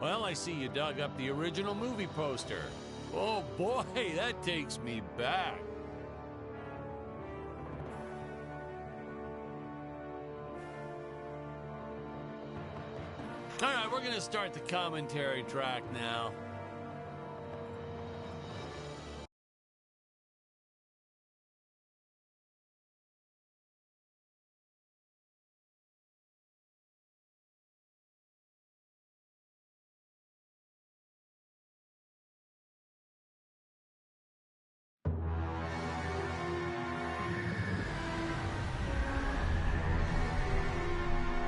Well, I see you dug up the original movie poster. Oh boy, that takes me back. All right, we're gonna start the commentary track now.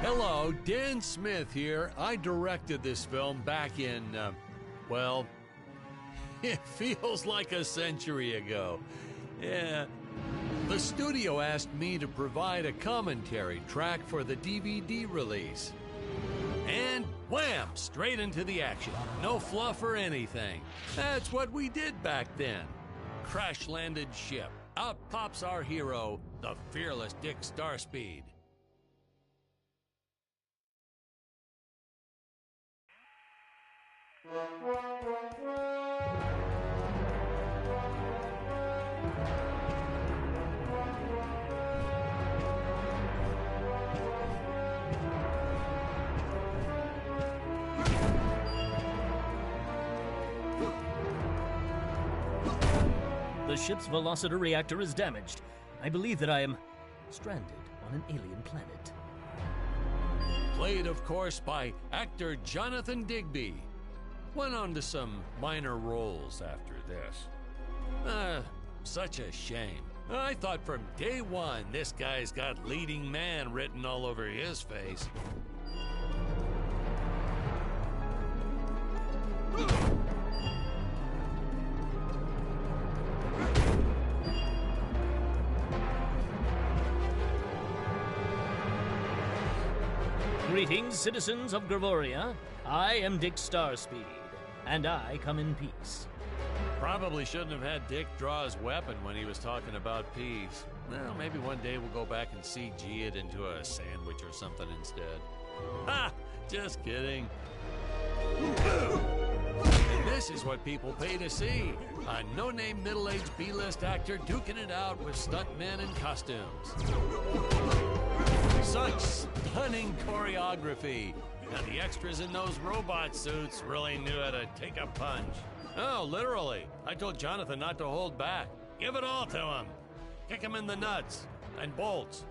Hello, Dan Smith here. I directed this film back in, well, it feels like a century ago. Yeah. The studio asked me to provide a commentary track for the DVD release. And wham! Straight into the action. No fluff or anything. That's what we did back then. Crash-landed ship. Out pops our hero, the fearless Dick Starspeed. The ship's velociter reactor is damaged. I believe that I am stranded on an alien planet. Played, of course, by actor Jonathan Digby. Went on to some minor roles after this. Such a shame. I thought from day one this guy's got leading man written all over his face. Greetings, citizens of Gravoria. I am Dick Starspeed, and I come in peace. Probably shouldn't have had Dick draw his weapon when he was talking about peace. Well, maybe one day we'll go back and CG it into a sandwich or something instead. Ha! Just kidding. And this is what people pay to see. A no-name middle-aged B-list actor duking it out with stuntmen in costumes. Such stunning choreography. And the extras in those robot suits really knew how to take a punch. Oh, literally. I told Jonathan not to hold back. Give it all to him. Kick him in the nuts and bolts.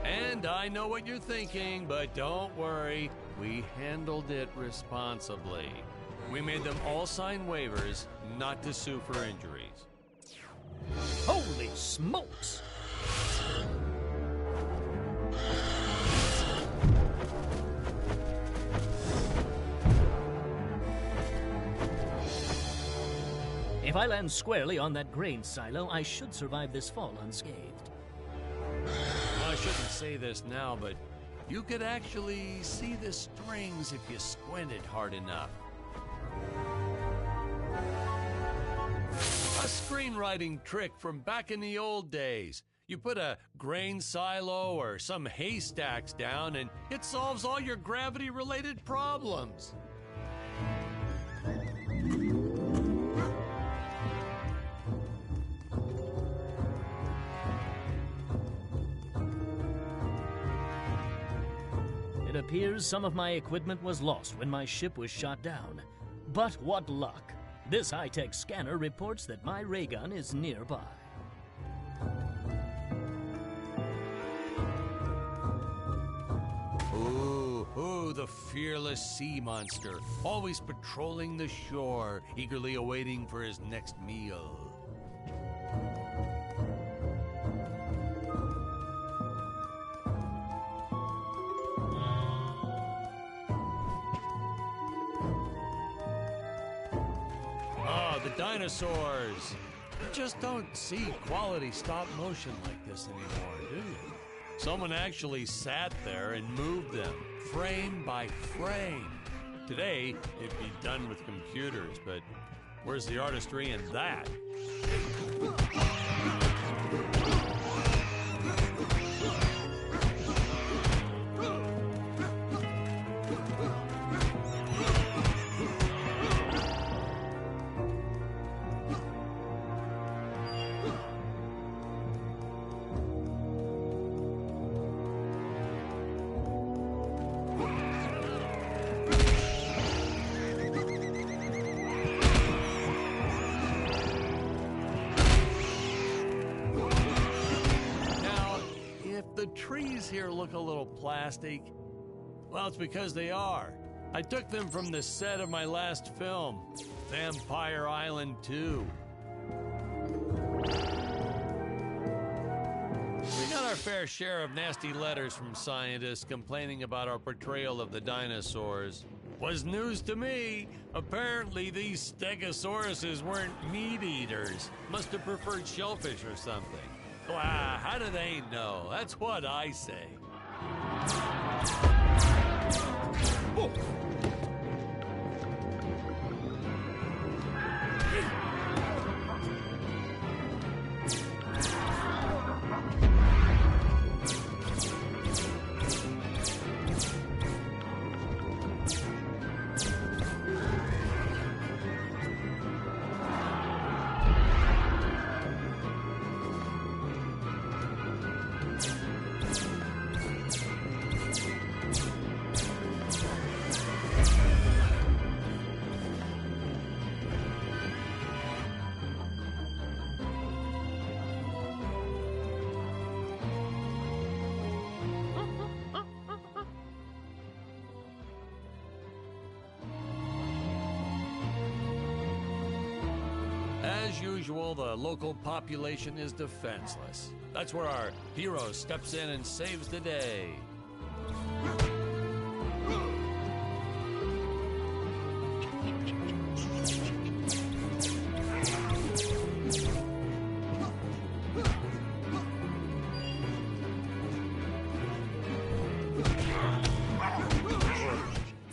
And I know what you're thinking, but don't worry. We handled it responsibly. We made them all sign waivers not to sue for injuries. Holy smokes! If I land squarely on that grain silo, I should survive this fall unscathed. Well, I shouldn't say this now, but you could actually see the strings if you squinted hard enough. A screenwriting trick from back in the old days. You put a grain silo or some haystacks down and it solves all your gravity-related problems. It appears some of my equipment was lost when my ship was shot down. But what luck! This high-tech scanner reports that my ray gun is nearby. Ooh, the fearless sea monster, always patrolling the shore, eagerly awaiting for his next meal. The dinosaurs. You just don't see quality stop motion like this anymore, do you? Someone actually sat there and moved them, frame by frame. Today, it'd be done with computers, but where's the artistry in that? things here look a little plastic? Well, it's because they are. I took them from the set of my last film, Vampire Island 2. We got our fair share of nasty letters from scientists complaining about our portrayal of the dinosaurs. Was news to me. Apparently these stegosauruses weren't meat eaters. Must have preferred shellfish or something. Wow, how do they know? That's what I say. Oh. As usual, the local population is defenseless. That's where our hero steps in and saves the day.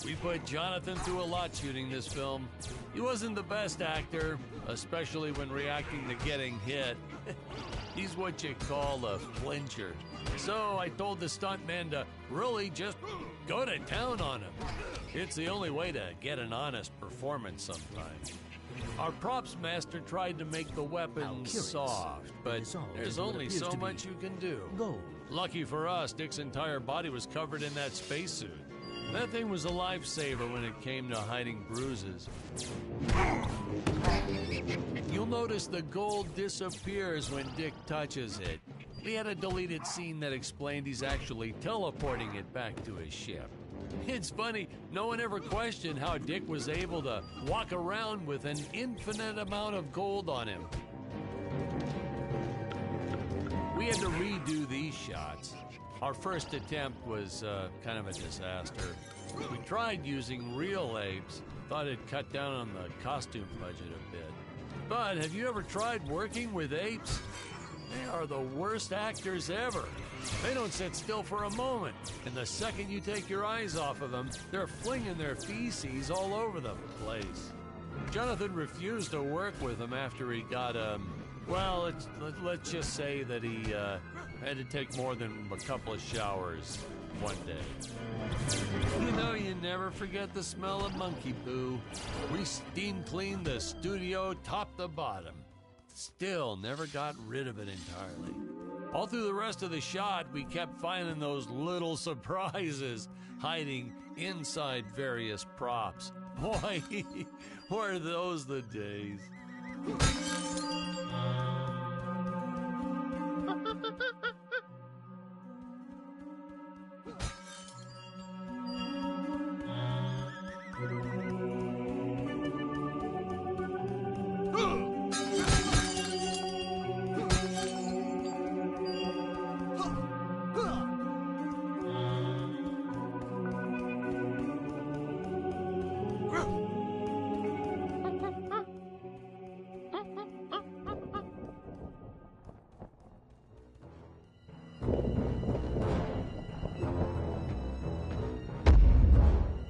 We put Jonathan through a lot shooting this film. He wasn't the best actor, especially when reacting to getting hit. He's what you call a flincher. So I told the stuntman to really just go to town on him. It's the only way to get an honest performance sometimes. Our props master tried to make the weapons soft, but there's only so much you can do. Gold. Lucky for us, Dick's entire body was covered in that spacesuit. That thing was a lifesaver when it came to hiding bruises. You'll notice the gold disappears when Dick touches it. We had a deleted scene that explained he's actually teleporting it back to his ship. It's funny, no one ever questioned how Dick was able to walk around with an infinite amount of gold on him. We had to redo these shots. Our first attempt was kind of a disaster. We tried using real apes, thought it'd cut down on the costume budget a bit. But have you ever tried working with apes? They are the worst actors ever. They don't sit still for a moment, and the second you take your eyes off of them, they're flinging their feces all over the place. Jonathan refused to work with them after he got, well, let's just say that he had to take more than a couple of showers one day. You know, you never forget the smell of monkey poo. We steam cleaned the studio top to bottom. Still never got rid of it entirely. All through the rest of the shot, we kept finding those little surprises hiding inside various props. Boy, were those the days.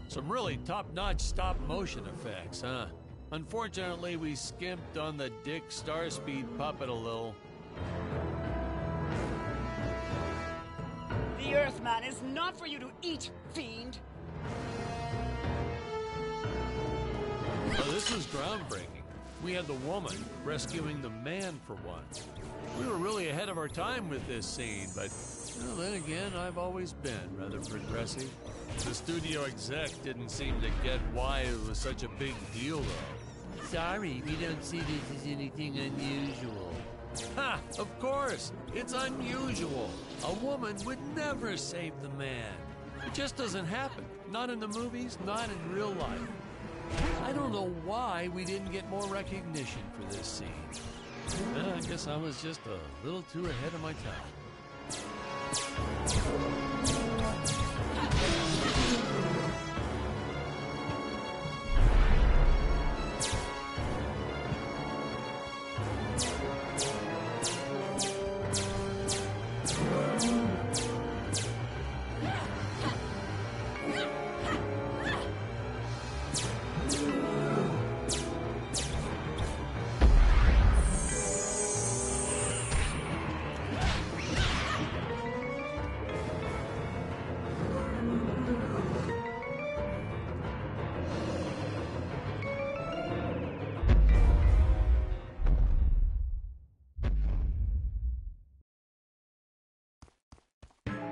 Some really top-notch stop-motion effects, huh? Unfortunately, we skimped on the Dick Starspeed puppet a little. The Earthman is not for you to eat, fiend! Well, this was groundbreaking. We had the woman rescuing the man for once. We were really ahead of our time with this scene, but well, then again, I've always been rather progressive. The studio exec didn't seem to get why it was such a big deal, though. Sorry, we don't see this as anything unusual. Ha! Of course! It's unusual. A woman would never save the man. It just doesn't happen. Not in the movies, not in real life. I don't know why we didn't get more recognition for this scene. I guess I was just a little too ahead of my time.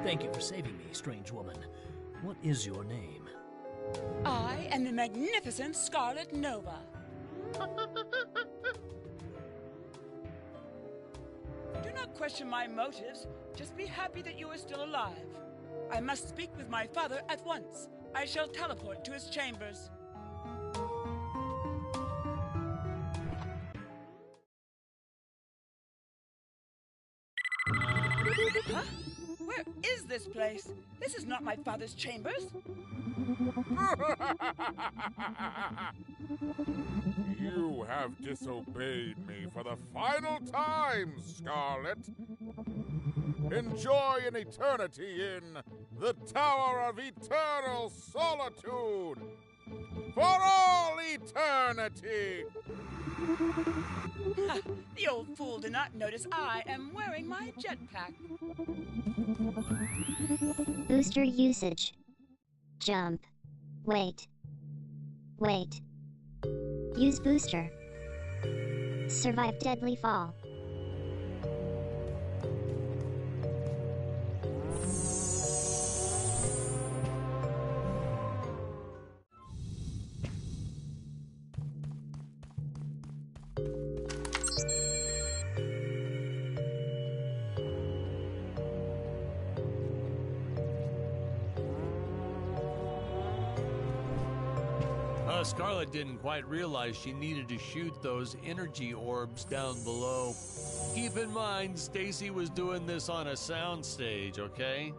Thank you for saving me, strange woman. What is your name? I am the magnificent Scarlet Nova. Do not question my motives. Just be happy that you are still alive. I must speak with my father at once. I shall teleport to his chambers. Huh? Where is this place? This is not my father's chambers. You have disobeyed me for the final time, Scarlet. Enjoy an eternity in the Tower of Eternal Solitude. For all eternity! Ha, the old fool did not notice I am wearing my jetpack. Booster usage. Jump. Wait. Wait. Use booster. Survive deadly fall. Scarlet didn't quite realize she needed to shoot those energy orbs down below. Keep in mind, Stacy was doing this on a soundstage, okay?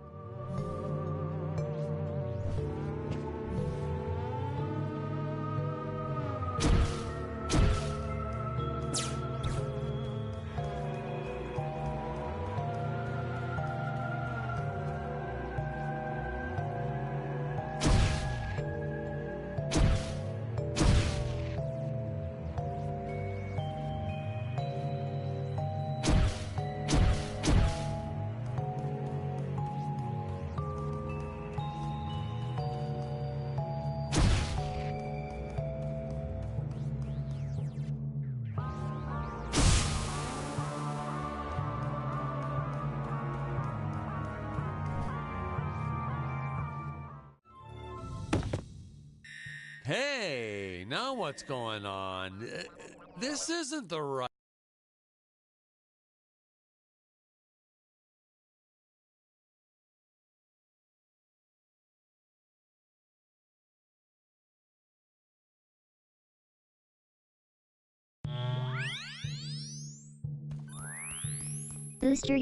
Hey, now what's going on? This isn't the right... Booster.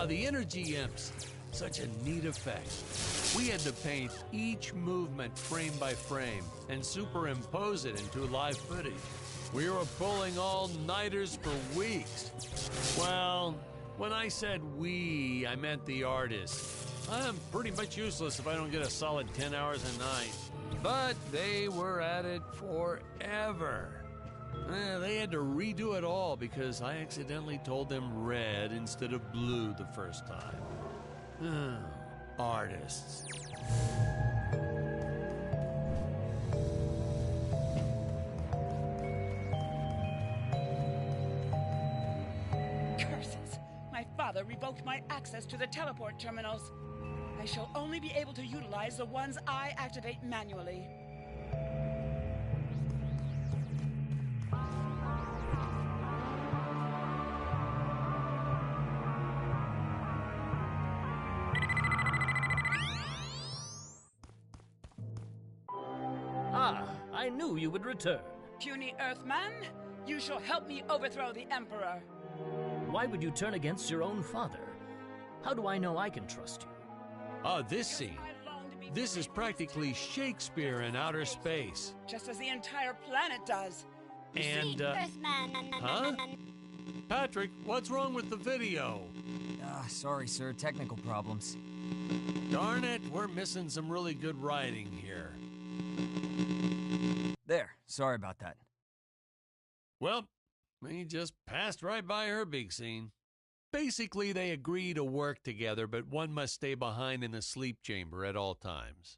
Ah, the energy imps. Such a neat effect. We had to paint each movement frame by frame and superimpose it into live footage. We were pulling all-nighters for weeks. Well, when I said we, I meant the artists. I'm pretty much useless if I don't get a solid 10 hours a night. But they were at it forever. They had to redo it all because I accidentally told them red instead of blue the first time. Artists. Curses! My father revoked my access to the teleport terminals. I shall only be able to utilize the ones I activate manually. Ah, I knew you would return. Puny Earthman, you shall help me overthrow the Emperor. Why would you turn against your own father? How do I know I can trust you? Ah, this scene. This is practically Shakespeare in outer space. Just as the entire planet does. And, huh? Patrick, what's wrong with the video? Sorry, sir. Technical problems. Darn it, we're missing some really good writing here. There. Sorry about that. Well, we just passed right by her big scene. Basically, they agree to work together, but one must stay behind in the sleep chamber at all times.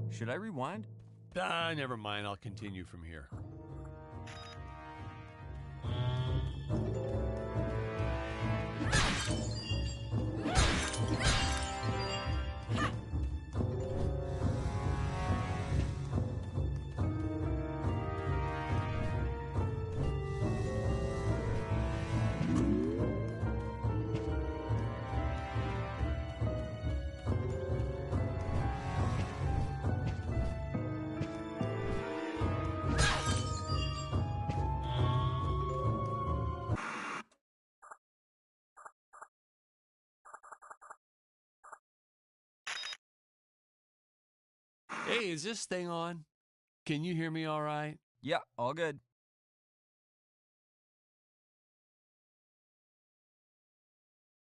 Should I rewind? Never mind. I'll continue from here. Hey, is this thing on? Can you hear me all right? Yeah, all good.